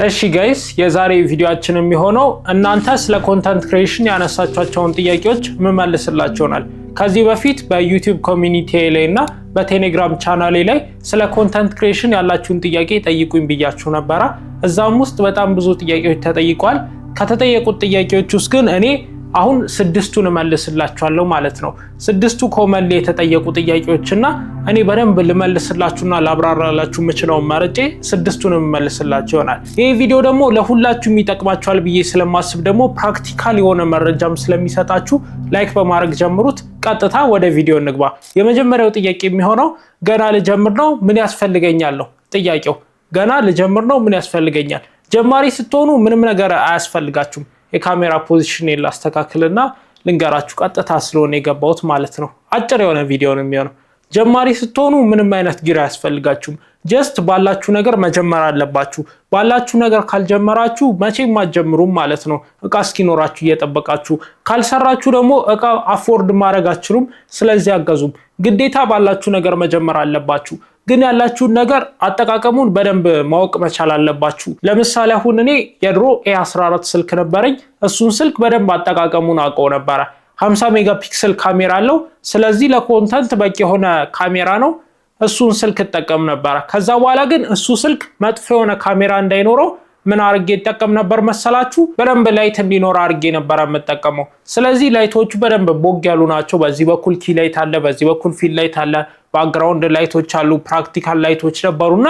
እሺ ጋይስ የዛሬ ቪዲዮአችን የሚሆነው እናንተ ስለ ኮንተንት ክሪኤሽን ያነሳቻቸውን ጥያቄዎች መመለስላችኋል። ከዚህ በፊት በዩቲዩብ ኮሚኒቲ ላይ እና በቴሌግራም ቻናሌ ላይ ስለ ኮንተንት ክሪኤሽን ያላችሁን ጥያቄ ጠይቁኝ ብያችሁ ነበር። እዛም ውስጥ በጣም ብዙ ጥያቄዎች ተጠይቀዋል። ከተጠየቁት ጥያቄዎች ውስጥ ግን እኔ አሁን 6ቱን መልስላችኋለሁ ማለት ነው። 6ቱ ኮመን የተጠየቁ ጥያቄዎችና እኔ በደንብ ልመልስላችሁና ላብራራላችሁ የምችለው መርጬ 6ቱን መልስላችሁ ይሆናል። ይሄ ቪዲዮ ደግሞ ለሁላችሁም ይጠቅማችኋል ብዬ ስለማስብ ደግሞ ፕራክቲካል የሆነ መረጃም ስለሚሰጣችሁ ላይክ በማድረግ ጀምሩት። ቀጥታ ወደ ቪዲዮ እንግባ። የመጀመሪያው ጥያቄ የሚሆነው ገና ልጀምር ነው ምን ያስፈልገኛል ነው ጥያቄው። ገና ልጀምር ነው ምን ያስፈልገኛል? ጀማሪ ስትሆኑ ምንም ነገር አያስፈልጋችሁም። የካሜራ ፖዚሽን ላስተካክልና ልንገራችሁ ቀጥታ ስለሆነ የገባሁት ማለት ነው። አጭር የሆነ ቪዲዮ ነው የሚሆነው። ጀማሪ ስትሆኑ ምንም አይነት ጊራ አያስፈልጋችሁም። ጀስት ባላችሁ ነገር መጀመር አለባችሁ። ባላችሁ ነገር ካልጀመራችሁ መቼም አትጀምሩም ማለት ነው። እቃ እስኪኖራችሁ እየጠበቃችሁ ካልሰራችሁ ደግሞ እቃ አፎርድ ማድረግ አትችሉም። ስለዚህ አገዙም ግዴታ ባላችሁ ነገር መጀመር አለባችሁ። ግን ያላችሁን ነገር አጠቃቀሙን በደንብ ማወቅ መቻል አለባችሁ። ለምሳሌ አሁን እኔ የድሮ A14 ስልክ ነበረኝ። እሱን ስልክ በደንብ አጠቃቀሙን አውቀው ነበር። 50 ሜጋፒክሰል ካሜራ አለው። ስለዚህ ለኮንተንት በቂ የሆነ ካሜራ ነው። እሱን ስልክ ተጠቀም ነበር። ከዛ በኋላ ግን እሱ ስልክ መጥፎ የሆነ ካሜራ እንዳይኖረው ምን አርጌ ተጠቀም ነበር መሰላችሁ? በደንብ ላይት እንዲኖር አርጌ ነበር የምጠቀመው። ስለዚህ ላይቶቹ በደንብ ቦግ ያሉ ናቸው። በዚህ በኩል ኪ ላይት አለ፣ በዚህ በኩል ፊል ላይት አለ፣ ባክግራውንድ ላይቶች አሉ፣ ፕራክቲካል ላይቶች ነበሩና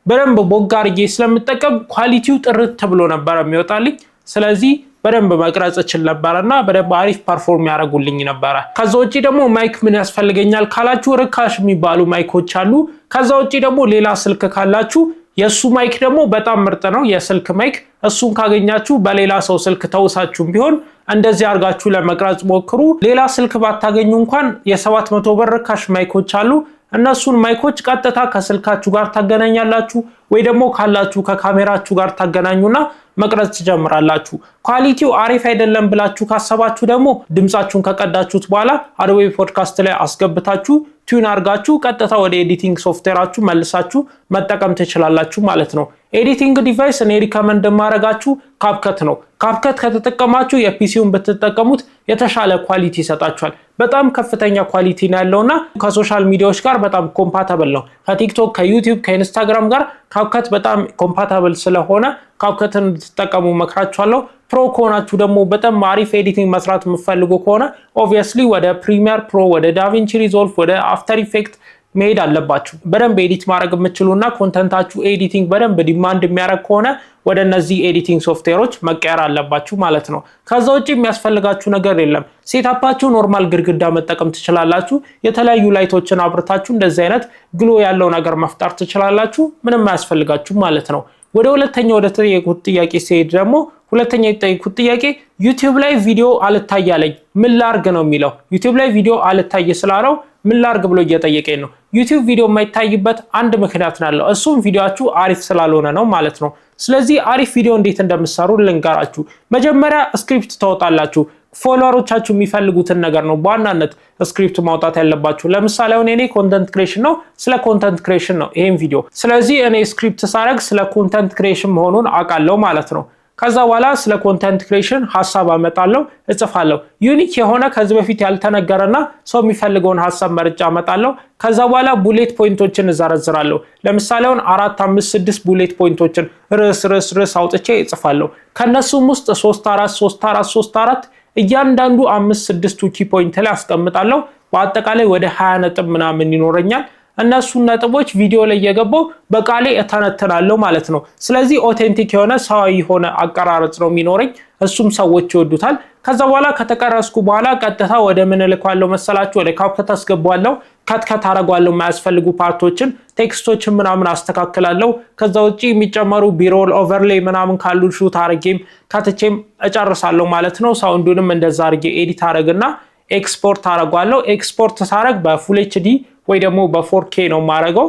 በደንብ ቦግ አርጌ ስለምጠቀም ኳሊቲው ጥርት ብሎ ነበር የሚወጣልኝ። ስለዚህ በደንብ መቅረጽ እችል ነበርና በደንብ አሪፍ ፐርፎርም ያደርጉልኝ ነበር። ከዛ ውጪ ደግሞ ማይክ ምን ያስፈልገኛል ካላችሁ ርካሽ የሚባሉ ማይኮች አሉ። ከዛ ውጪ ደግሞ ሌላ ስልክ ካላችሁ የሱ ማይክ ደግሞ በጣም ምርጥ ነው። የስልክ ማይክ እሱን ካገኛችሁ በሌላ ሰው ስልክ ተውሳችሁም ቢሆን እንደዚህ አርጋችሁ ለመቅረጽ ሞክሩ። ሌላ ስልክ ባታገኙ እንኳን የ700 ብር ርካሽ ማይኮች አሉ። እነሱን ማይኮች ቀጥታ ከስልካችሁ ጋር ታገናኛላችሁ ወይ ደግሞ ካላችሁ ከካሜራችሁ ጋር ታገናኙና መቅረጽ ትጀምራላችሁ። ኳሊቲው አሪፍ አይደለም ብላችሁ ካሰባችሁ ደግሞ ድምጻችሁን ከቀዳችሁት በኋላ አዶቤ ፖድካስት ላይ አስገብታችሁ ቲዩን አርጋችሁ ቀጥታ ወደ ኤዲቲንግ ሶፍትዌራችሁ መልሳችሁ መጠቀም ትችላላችሁ ማለት ነው። ኤዲቲንግ ዲቫይስ እኔ ሪከመንድ ማረጋችሁ ካፕከት ነው። ካፕከት ከተጠቀማችሁ የፒሲውን ብትጠቀሙት የተሻለ ኳሊቲ ይሰጣችኋል። በጣም ከፍተኛ ኳሊቲ ነው ያለውና ከሶሻል ሚዲያዎች ጋር በጣም ኮምፓቲብል ነው። ከቲክቶክ፣ ከዩቲዩብ፣ ከኢንስታግራም ጋር ካፕከት በጣም ኮምፓቲብል ስለሆነ ካፕከትን እንድትጠቀሙ መክራችኋለሁ። ፕሮ ከሆናችሁ ደግሞ በጣም አሪፍ ኤዲቲንግ መስራት የምትፈልጉ ከሆነ ኦብቪየስሊ ወደ ፕሪሚየር ፕሮ፣ ወደ ዳቪንቺ ሪዞልቭ፣ ወደ አፍተር ኢፌክት መሄድ አለባችሁ። በደንብ ኤዲት ማድረግ የምትችሉና ኮንተንታችሁ ኤዲቲንግ በደንብ ዲማንድ የሚያደርግ ከሆነ ወደ እነዚህ ኤዲቲንግ ሶፍትዌሮች መቀየር አለባችሁ ማለት ነው። ከዛ ውጪ የሚያስፈልጋችሁ ነገር የለም። ሴታፓችሁ ኖርማል ግድግዳ መጠቀም ትችላላችሁ። የተለያዩ ላይቶችን አብርታችሁ እንደዚህ አይነት ግሎ ያለው ነገር መፍጠር ትችላላችሁ። ምንም አያስፈልጋችሁ ማለት ነው። ወደ ሁለተኛው ወደ ተጠየቁት ጥያቄ ሲሄድ ደግሞ ሁለተኛ የተጠየቁት ጥያቄ ዩቲዩብ ላይ ቪዲዮ አልታያለኝ ምን ላርግ ነው የሚለው። ዩቲዩብ ላይ ቪዲዮ አልታይ ስላለው ምን ላርግ ብሎ እየጠየቀኝ ነው። ዩቲዩብ ቪዲዮ የማይታይበት አንድ ምክንያት ነው። እሱም ቪዲዮአችሁ አሪፍ ስላልሆነ ነው ማለት ነው። ስለዚህ አሪፍ ቪዲዮ እንዴት እንደምትሰሩ ልንገራችሁ። መጀመሪያ ስክሪፕት ታወጣላችሁ። ፎሎወሮቻችሁ የሚፈልጉትን ነገር ነው በዋናነት ስክሪፕት ማውጣት ያለባችሁ። ለምሳሌ አሁን እኔ ኮንተንት ክሪኤሽን ነው፣ ስለ ኮንተንት ክሪኤሽን ነው ይሄን ቪዲዮ። ስለዚህ እኔ ስክሪፕት ሳረግ ስለ ኮንተንት ክሪኤሽን መሆኑን አውቃለሁ ማለት ነው። ከዛ በኋላ ስለ ኮንተንት ክሪኤሽን ሐሳብ አመጣለሁ፣ እጽፋለሁ። ዩኒክ የሆነ ከዚህ በፊት ያልተነገረና ሰው የሚፈልገውን ሐሳብ መርጫ አመጣለሁ። ከዛ በኋላ ቡሌት ፖይንቶችን እዘረዝራለሁ። ለምሳሌ አሁን 4 5 6 ቡሌት ፖይንቶችን ርዕስ አውጥቼ እጽፋለሁ። ከነሱም ውስጥ 3 4 3 4 3 4 እያንዳንዱ 5 6 ኪ ፖይንት ላይ አስቀምጣለሁ። በአጠቃላይ ወደ 20 ነጥብ ምናምን ይኖረኛል። እነሱ ነጥቦች ቪዲዮ ላይ እየገባው በቃሌ እተነተናለሁ ማለት ነው። ስለዚህ ኦቴንቲክ የሆነ ሰዋዊ የሆነ አቀራረጽ ነው የሚኖረኝ። እሱም ሰዎች ይወዱታል። ከዛ በኋላ ከተቀረጽኩ በኋላ ቀጥታ ወደ ምን ልኳለሁ መሰላችሁ? ወደ ካፕከት አስገባለሁ። ከትከት አረጋለሁ። የማያስፈልጉ ፓርቶችን ቴክስቶችን ምናምን አስተካክላለሁ። ከዛ ውጪ የሚጨመሩ ቢሮል ኦቨርሌይ ምናምን ካሉ ሹት አርጌም ከትቼም እጨርሳለሁ ማለት ነው። ሳውንዱንም እንደዛ አርጌ ኤዲት አረግና ኤክስፖርት አረጋለሁ። ኤክስፖርት ሳረግ በፉል ኤችዲ ወይ ደግሞ በ4K ነው ማረገው።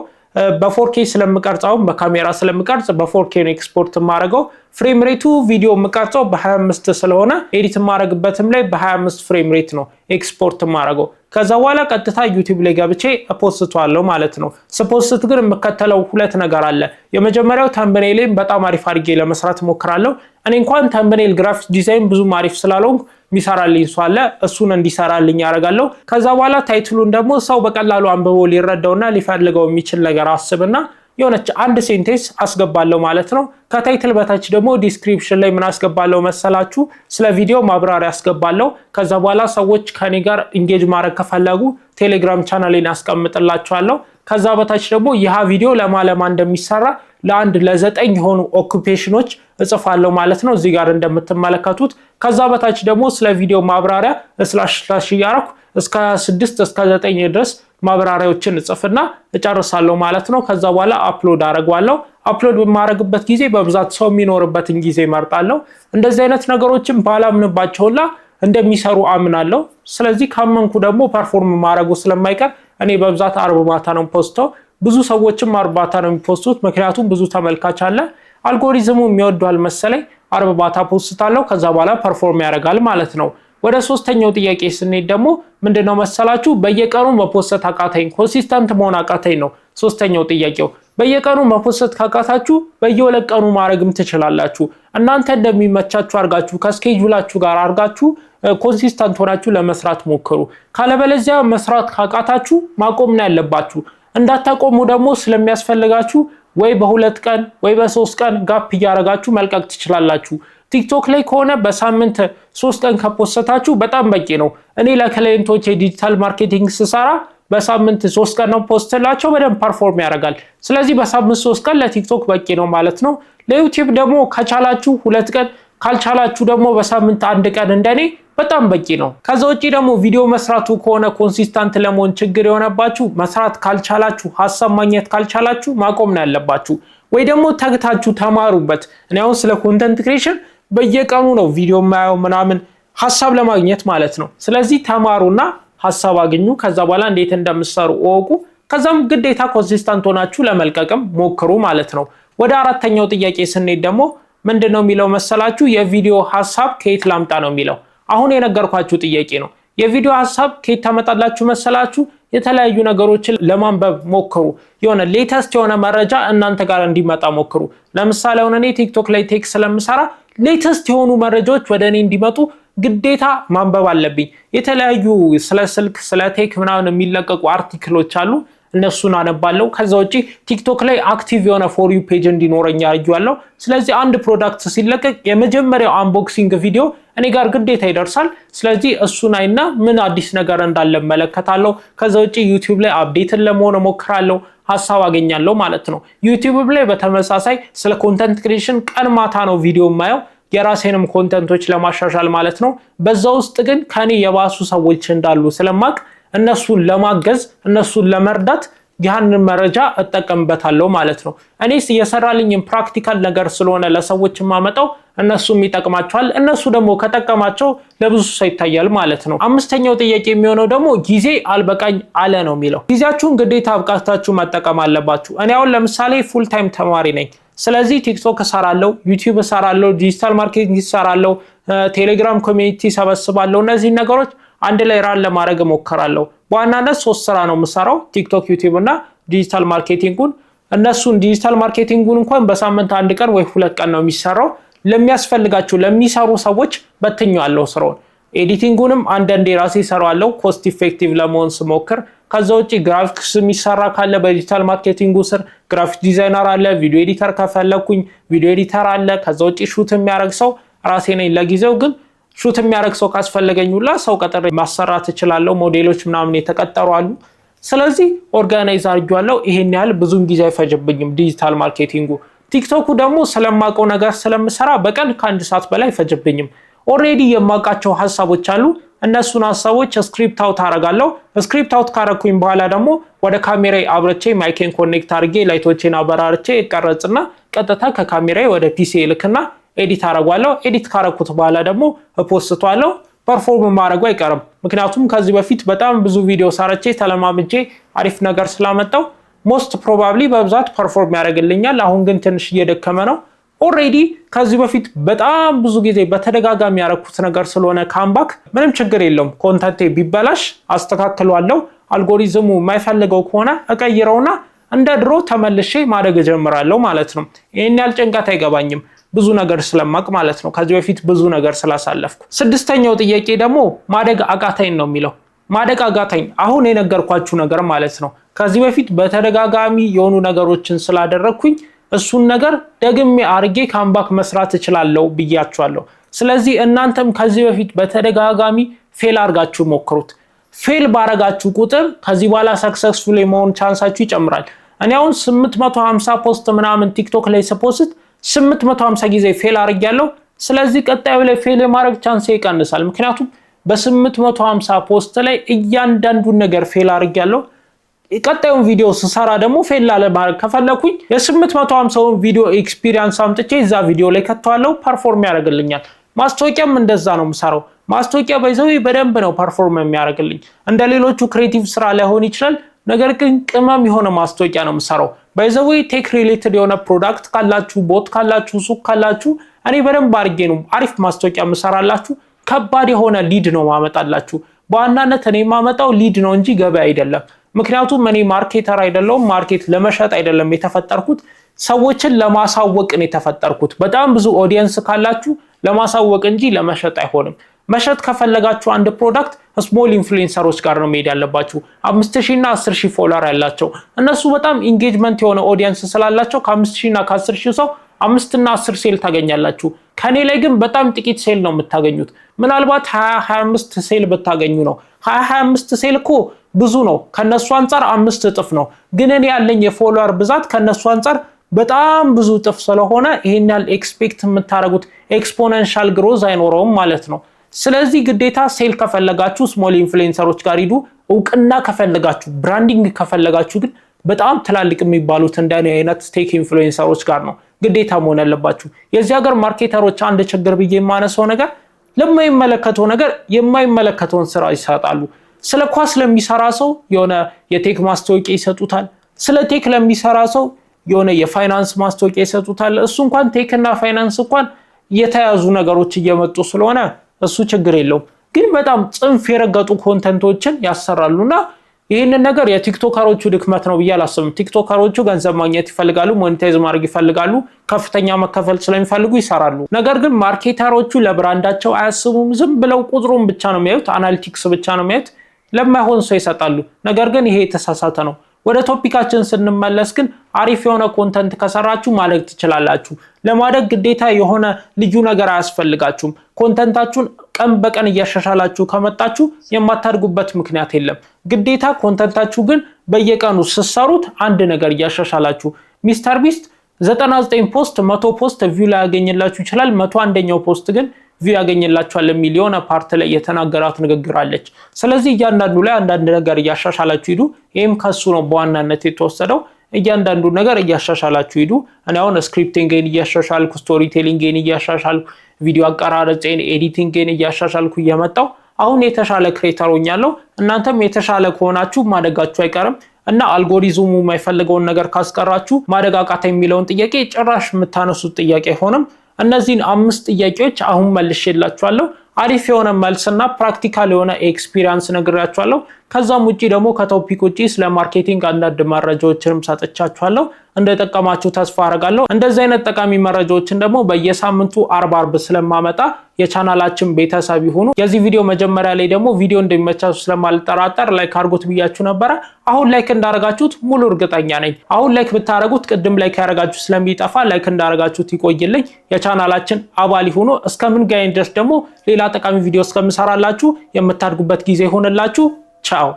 በ4K ስለምቀርጻው በካሜራ ስለምቀርጽ በ4K ነው ኤክስፖርት ማድረገው። ፍሬም ሬቱ ቪዲዮ ምቀርጸው በ25 ስለሆነ ኤዲት ማድረግበትም ላይ በ25 ፍሬም ሬት ነው ኤክስፖርት ማድረገው። ከዛ በኋላ ቀጥታ ዩቲዩብ ላይ ገብቼ ፖስቷለሁ ማለት ነው። ስፖስት ግን የምከተለው ሁለት ነገር አለ። የመጀመሪያው ተምብኔልን በጣም አሪፍ አድርጌ ለመስራት ሞክራለሁ። እኔ እንኳን ተምብኔል ግራፊክስ ዲዛይን ብዙ አሪፍ ስላልሆንኩ ሚሰራልኝ ሰው አለ፣ እሱን እንዲሰራልኝ ያደርጋለሁ። ከዛ በኋላ ታይትሉን ደግሞ ሰው በቀላሉ አንብቦ ሊረዳውና ሊፈልገው የሚችል ነገር አስብና የሆነች አንድ ሴንቴንስ አስገባለሁ ማለት ነው። ከታይትል በታች ደግሞ ዲስክሪፕሽን ላይ ምን አስገባለሁ መሰላችሁ? ስለ ቪዲዮ ማብራሪያ አስገባለሁ። ከዛ በኋላ ሰዎች ከኔ ጋር ኢንጌጅ ማድረግ ከፈለጉ ቴሌግራም ቻናሌን አስቀምጥላችኋለሁ። ከዛ በታች ደግሞ ይህ ቪዲዮ ለማለማ እንደሚሰራ ለአንድ ለ9 የሆኑ ኦኩፔሽኖች እጽፋለሁ ማለት ነው እዚህ ጋር እንደምትመለከቱት። ከዛ በታች ደግሞ ስለ ቪዲዮ ማብራሪያ ስላሽ እያረኩ እስከ 6 እስከ 9 ድረስ ማብራሪያዎችን እጽፍና እጨርሳለሁ ማለት ነው። ከዛ በኋላ አፕሎድ አደርጋለሁ። አፕሎድ በማድረግበት ጊዜ በብዛት ሰው የሚኖርበትን ጊዜ እመርጣለሁ። እንደዚህ አይነት ነገሮችን ባላምንባቸውላ እንደሚሰሩ አምናለሁ። ስለዚህ ካመንኩ ደግሞ ፐርፎርም ማድረጉ ስለማይቀር እኔ በብዛት አርብ ማታ ነው ፖስቶ። ብዙ ሰዎችም አርብ ማታ ነው የሚፖስቱት፣ ምክንያቱም ብዙ ተመልካች አለ። አልጎሪዝሙ የሚወደዋል መሰለኝ። አርብ ማታ ፖስታለሁ፣ ከዛ በኋላ ፐርፎርም ያደርጋል ማለት ነው። ወደ ሶስተኛው ጥያቄ ስንሄድ ደግሞ ምንድነው መሰላችሁ? በየቀኑ መፖስት አቃተኝ፣ ኮንሲስተንት መሆን አቃተኝ ነው ሶስተኛው ጥያቄው። በየቀኑ መፖስት ካቃታችሁ በየሁለት ቀኑ ማድረግም ትችላላችሁ። እናንተ እንደሚመቻችሁ አርጋችሁ ከስኬጁላችሁ ጋር አርጋችሁ ኮንሲስተንት ሆናችሁ ለመስራት ሞክሩ። ካለበለዚያ መስራት ካቃታችሁ ማቆም ነው ያለባችሁ። እንዳታቆሙ ደግሞ ስለሚያስፈልጋችሁ ወይ በሁለት ቀን ወይ በ3 ቀን ጋፕ እያረጋችሁ መልቀቅ ትችላላችሁ። ቲክቶክ ላይ ከሆነ በሳምንት 3 ቀን ከፖስታችሁ በጣም በቂ ነው። እኔ ለክላይንቶች የዲጂታል ማርኬቲንግ ስሰራ በሳምንት 3 ቀን ነው ፖስትላቸው፣ በደንብ ፐርፎርም ያደርጋል። ስለዚህ በሳምንት 3 ቀን ለቲክቶክ በቂ ነው ማለት ነው። ለዩቲዩብ ደግሞ ከቻላችሁ 2 ቀን ካልቻላችሁ ደግሞ በሳምንት 1 ቀን እንደኔ በጣም በቂ ነው። ከዛ ውጪ ደግሞ ቪዲዮ መስራቱ ከሆነ ኮንሲስተንት ለመሆን ችግር የሆነባችሁ መስራት ካልቻላችሁ፣ ሐሳብ ማግኘት ካልቻላችሁ ማቆም ነው ያለባችሁ፣ ወይ ደግሞ ተግታችሁ ተማሩበት። እኔ አሁን ስለ ኮንተንት ክሬሽን በየቀኑ ነው ቪዲዮ ማየው ምናምን ሐሳብ ለማግኘት ማለት ነው። ስለዚህ ተማሩና ሐሳብ አግኙ። ከዛ በኋላ እንዴት እንደምትሰሩ እወቁ። ከዛም ግዴታ ኮንሲስተንት ሆናችሁ ለመልቀቅም ሞክሩ ማለት ነው። ወደ አራተኛው ጥያቄ ስንሄድ ደግሞ ምንድነው የሚለው መሰላችሁ? የቪዲዮ ሐሳብ ከየት ላምጣ ነው የሚለው። አሁን የነገርኳችሁ ጥያቄ ነው። የቪዲዮ ሐሳብ ከየት ታመጣላችሁ መሰላችሁ? የተለያዩ ነገሮችን ለማንበብ ሞክሩ። የሆነ ሌተስት የሆነ መረጃ እናንተ ጋር እንዲመጣ ሞክሩ። ለምሳሌ አሁን እኔ ቲክቶክ ላይ ቴክ ስለምሰራ ሌተስት የሆኑ መረጃዎች ወደ እኔ እንዲመጡ ግዴታ ማንበብ አለብኝ። የተለያዩ ስለ ስልክ ስለ ቴክ ምናምን የሚለቀቁ አርቲክሎች አሉ፣ እነሱን አነባለሁ። ከዛ ውጪ ቲክቶክ ላይ አክቲቭ የሆነ ፎር ዩ ፔጅ እንዲኖረኝ አድርጌዋለሁ። ስለዚህ አንድ ፕሮዳክት ሲለቀቅ የመጀመሪያው አንቦክሲንግ ቪዲዮ እኔ ጋር ግዴታ ይደርሳል። ስለዚህ እሱን አይና ምን አዲስ ነገር እንዳለ መለከታለሁ። ከዛ ውጪ ዩቲዩብ ላይ አፕዴትን ለመሆን ሞክራለሁ፣ ሐሳብ አገኛለሁ ማለት ነው። ዩቲዩብ ላይ በተመሳሳይ ስለ ኮንተንት ክሬሽን ቀን ማታ ነው ቪዲዮ ማየው፣ የራሴንም ኮንተንቶች ለማሻሻል ማለት ነው። በዛ ውስጥ ግን ከኔ የባሱ ሰዎች እንዳሉ ስለማቅ እነሱን ለማገዝ እነሱን ለመርዳት ያንን መረጃ እጠቀምበታለሁ ማለት ነው። እኔስ እየሰራልኝም ፕራክቲካል ነገር ስለሆነ ለሰዎች ማመጣው እነሱም ይጠቅማቸዋል። እነሱ ደግሞ ከጠቀማቸው ለብዙ ሰው ይታያል ማለት ነው። አምስተኛው ጥያቄ የሚሆነው ደግሞ ጊዜ አልበቃኝ አለ ነው የሚለው። ጊዜያችሁን ግዴታ አብቃታችሁ መጠቀም አለባችሁ። እኔ አሁን ለምሳሌ ፉል ታይም ተማሪ ነኝ። ስለዚህ ቲክቶክ እሰራለሁ፣ ዩቲዩብ እሰራለሁ፣ ዲጂታል ማርኬቲንግ እሰራለሁ፣ ቴሌግራም ኮሚኒቲ ሰበስባለሁ። እነዚህ ነገሮች አንድ ላይ ራን ለማድረግ እሞክራለሁ። በዋናነት 3 ስራ ነው የምሰራው፣ ቲክቶክ፣ ዩቲዩብ እና ዲጂታል ማርኬቲንጉን። እነሱን ዲጂታል ማርኬቲንጉን እንኳን በሳምንት 1 ቀን ወይ 2 ቀን ነው የሚሰራው። ለሚያስፈልጋቸው ለሚሰሩ ሰዎች በትኛለሁ ስራውን። ኤዲቲንጉንም አንዳንዴ ራሴ እሰራዋለሁ ኮስት ኢፌክቲቭ ለመሆን ስሞክር። ከዛ ውጪ ግራፊክስ የሚሰራ ካለ በዲጂታል ማርኬቲንጉ ስር ግራፊክ ዲዛይነር አለ፣ ቪዲዮ ኤዲተር ከፈለኩኝ ቪዲዮ ኤዲተር አለ። ከዛ ውጪ ሹት የሚያደርግ ሰው ራሴ ነኝ። ለጊዜው ግን ሹት የሚያደርግ ሰው ካስፈለገኝ ሁላ ሰው ቀጥሬ ማሰራት እችላለሁ። ሞዴሎች ምናምን የተቀጠሩ አሉ። ስለዚህ ኦርጋናይዝ አድርጌዋለሁ። ይሄን ያህል ብዙም ጊዜ አይፈጅብኝም ዲጂታል ማርኬቲንጉ። ቲክቶኩ ደግሞ ስለማውቀው ነገር ስለምሰራ በቀን ከ1 ሰዓት በላይ አይፈጅብኝም። ኦሬዲ የማውቃቸው ሐሳቦች አሉ። እነሱን ሐሳቦች ስክሪፕት አውት አደርጋለሁ። ስክሪፕት አውት ካረኩኝ በኋላ ደግሞ ወደ ካሜራዬ አብርቼ ማይኬን ኮኔክት አድርጌ ላይቶቼን አበራርቼ እቀረጽና ቀጥታ ከካሜራዬ ወደ ፒሲ ልክና ኤዲት አደርጋለሁ። ኤዲት ካረኩት በኋላ ደግሞ ፖስቷለሁ። ፐርፎርም ማድረጉ አይቀርም። ምክንያቱም ከዚህ በፊት በጣም ብዙ ቪዲዮ ሰርቼ ተለማምጄ አሪፍ ነገር ስላመጣው ሞስት ፕሮባብሊ በብዛት ፐርፎርም ያደርግልኛል። አሁን ግን ትንሽ እየደከመ ነው። ኦሬዲ ከዚህ በፊት በጣም ብዙ ጊዜ በተደጋጋሚ ያረኩት ነገር ስለሆነ ካምባክ ምንም ችግር የለውም። ኮንተንቴ ቢበላሽ አስተካክለዋለሁ። አልጎሪዝሙ የማይፈልገው ከሆነ እቀይረውና እንደ ድሮ ተመልሼ ማደግ ጀምራለሁ ማለት ነው። ይሄን ያህል ጭንቀት አይገባኝም፣ ብዙ ነገር ስለማቅ ማለት ነው። ከዚህ በፊት ብዙ ነገር ስላሳለፍኩ። ስድስተኛው ጥያቄ ደግሞ ማደግ አቃተኝ ነው የሚለው። ማደግ አቃተኝ አሁን የነገርኳችሁ ነገር ማለት ነው። ከዚህ በፊት በተደጋጋሚ የሆኑ ነገሮችን ስላደረግኩኝ እሱን ነገር ደግሜ አርጌ ካምባክ መስራት እችላለሁ ብያችኋለሁ። ስለዚህ እናንተም ከዚህ በፊት በተደጋጋሚ ፌል አርጋችሁ ሞክሩት። ፌል ባረጋችሁ ቁጥር ከዚህ በኋላ ሰክሰስፉል የመሆን ቻንሳችሁ ይጨምራል። እኔ አሁን 850 ፖስት ምናምን ቲክቶክ ላይ ስፖስት 850 ጊዜ ፌል አርጋለሁ። ስለዚህ ቀጣዩ ላይ ፌል የማድረግ ቻንስ ይቀንሳል። ምክንያቱም በ850 ፖስት ላይ እያንዳንዱን ነገር ፌል አርጋለሁ። ቀጣዩን ቪዲዮ ስሰራ ደግሞ ፌል ላለማድረግ ከፈለኩኝ የ850ውን ቪዲዮ ኤክስፒሪየንስ አምጥቼ እዛ ቪዲዮ ላይ ከተዋለው ፐርፎርም ያደርግልኛል። ማስታወቂያም እንደዛ ነው የምሰራው። ማስታወቂያ ባይዘው በደንብ ነው ፐርፎርም የሚያደርግልኝ። እንደ ሌሎቹ ክሬቲቭ ስራ ላይሆን ይችላል፣ ነገር ግን ቅመም የሆነ ማስታወቂያ ነው የምሰራው። ባይዘው ቴክ ሪሌትድ የሆነ ፕሮዳክት ካላችሁ፣ ቦት ካላችሁ፣ ሱቅ ካላችሁ እኔ በደንብ አድርጌ ነው አሪፍ ማስታወቂያ የምሰራላችሁ። ከባድ የሆነ ሊድ ነው ማመጣላችሁ። በዋናነት እኔ ማመጣው ሊድ ነው እንጂ ገበያ አይደለም። ምክንያቱም እኔ ማርኬተር አይደለሁም። ማርኬት ለመሸጥ አይደለም የተፈጠርኩት፣ ሰዎችን ለማሳወቅ ነው የተፈጠርኩት። በጣም ብዙ ኦዲየንስ ካላችሁ ለማሳወቅ እንጂ ለመሸጥ አይሆንም። መሸጥ ከፈለጋችሁ አንድ ፕሮዳክት ስሞል ኢንፍሉዌንሰሮች ጋር ነው መሄድ ያለባችሁ። 5000 እና 10000 ፎሎወር ያላቸው እነሱ በጣም ኢንጌጅመንት የሆነ ኦዲየንስ ስላላቸው ከ5000 እና ከ10000 ሰው 5 እና 10 ሴል ታገኛላችሁ። ከኔ ላይ ግን በጣም ጥቂት ሴል ነው የምታገኙት። ምናልባት 20-25 ሴል ብታገኙ ነው። 20-25 ሴል እኮ ብዙ ነው። ከነሱ አንፃር 5 እጥፍ ነው። ግን እኔ ያለኝ የፎሎወር ብዛት ከነሱ አንፃር በጣም ብዙ እጥፍ ስለሆነ ይሄን ያህል ኤክስፔክት የምታደርጉት ኤክስፖኔንሻል ግሮዝ አይኖረውም ማለት ነው። ስለዚህ ግዴታ ሴል ከፈለጋችሁ ስሞል ኢንፍሉዌንሰሮች ጋር ሂዱ። እውቅና ከፈለጋችሁ፣ ብራንዲንግ ከፈለጋችሁ ግን በጣም ትላልቅ የሚባሉት እንደኔ አይነት ቴክ ኢንፍሉዌንሰሮች ጋር ነው ግዴታ መሆን ያለባችሁ። የዚህ ሀገር ማርኬተሮች አንድ ችግር ብዬ የማነሳው ነገር ለማይመለከተው ነገር የማይመለከተውን ስራ ይሰጣሉ። ስለ ኳስ ለሚሰራ ሰው የሆነ የቴክ ማስታወቂያ ይሰጡታል። ስለ ቴክ ለሚሰራ ሰው የሆነ የፋይናንስ ማስታወቂያ ይሰጡታል። እሱ እንኳን ቴክ እና ፋይናንስ እንኳን የተያዙ ነገሮች እየመጡ ስለሆነ እሱ ችግር የለውም። ግን በጣም ጽንፍ የረገጡ ኮንተንቶችን ያሰራሉና ይህንን ነገር የቲክቶከሮቹ ድክመት ነው ብዬ አላስብም። ቲክቶከሮቹ ገንዘብ ማግኘት ይፈልጋሉ፣ ሞኔታይዝ ማድረግ ይፈልጋሉ፣ ከፍተኛ መከፈል ስለሚፈልጉ ይሰራሉ። ነገር ግን ማርኬተሮቹ ለብራንዳቸው አያስቡም። ዝም ብለው ቁጥሩን ብቻ ነው የሚያዩት፣ አናሊቲክስ ብቻ ነው የሚያዩት፣ ለማይሆን ሰው ይሰጣሉ። ነገር ግን ይሄ የተሳሳተ ነው። ወደ ቶፒካችን ስንመለስ ግን አሪፍ የሆነ ኮንተንት ከሰራችሁ ማደግ ትችላላችሁ። ለማደግ ግዴታ የሆነ ልዩ ነገር አያስፈልጋችሁም። ኮንተንታችሁን ቀን በቀን እያሻሻላችሁ ከመጣችሁ የማታድጉበት ምክንያት የለም። ግዴታ ኮንተንታችሁ ግን በየቀኑ ስትሰሩት አንድ ነገር እያሻሻላችሁ። ሚስተር ቢስት 99 ፖስት 100 ፖስት ቪው ላይ ያገኝላችሁ ይችላል። 101ኛው ፖስት ግን ቪው ያገኝላችኋል የሚል የሆነ ፓርት ላይ የተናገራት ንግግር አለች። ስለዚህ እያንዳንዱ ላይ አንዳንድ ነገር እያሻሻላችሁ ሂዱ። ይህም ከሱ ነው በዋናነት የተወሰደው። እያንዳንዱ ነገር እያሻሻላችሁ ሂዱ። እኔ አሁን ስክሪፕቲንግን እያሻሻልኩ፣ ስቶሪ ቴሊንግን እያሻሻልኩ፣ ቪዲዮ አቀራረጽን፣ ኤዲቲንግን እያሻሻልኩ እየመጣው አሁን የተሻለ ክሬተር ሆኛለሁ። እናንተም የተሻለ ከሆናችሁ ማደጋችሁ አይቀርም እና አልጎሪዝሙ የማይፈልገውን ነገር ካስቀራችሁ ማደግ አቃተኝ የሚለውን ጥያቄ ጭራሽ የምታነሱት ጥያቄ አይሆንም። እነዚህን 5 ጥያቄዎች አሁን መልሼላችኋለሁ። አሪፍ የሆነ መልስና ፕራክቲካል የሆነ ኤክስፒሪየንስ ነግራችኋለሁ። ከዛም ውጪ ደግሞ ከቶፒክ ውጪ ስለ ማርኬቲንግ አንዳንድ መረጃዎችንም ሰጥቻችኋለሁ። እንደጠቀማችሁ ተስፋ አደርጋለሁ። እንደዚህ አይነት ጠቃሚ መረጃዎችን ደግሞ በየሳምንቱ አርብ ስለማመጣ የቻናላችን ቤተሰብ ይሁኑ። የዚህ ቪዲዮ መጀመሪያ ላይ ደግሞ ቪዲዮ እንደሚመቻችሁ ስለማልጠራጠር ላይክ አድርጉት ብያችሁ ነበር። አሁን ላይክ እንዳረጋችሁት ሙሉ እርግጠኛ ነኝ። አሁን ላይክ ብታረጉት ቅድም ላይክ ያረጋችሁ ስለሚጠፋ ላይክ እንዳረጋችሁት ይቆይልኝ። የቻናላችን አባል ይሁኑ። እስከምንገናኝ ድረስ ደግሞ ሌላ ጠቃሚ ቪዲዮ እስከምሰራላችሁ የምታድጉበት ጊዜ ይሆንላችሁ። ቻው።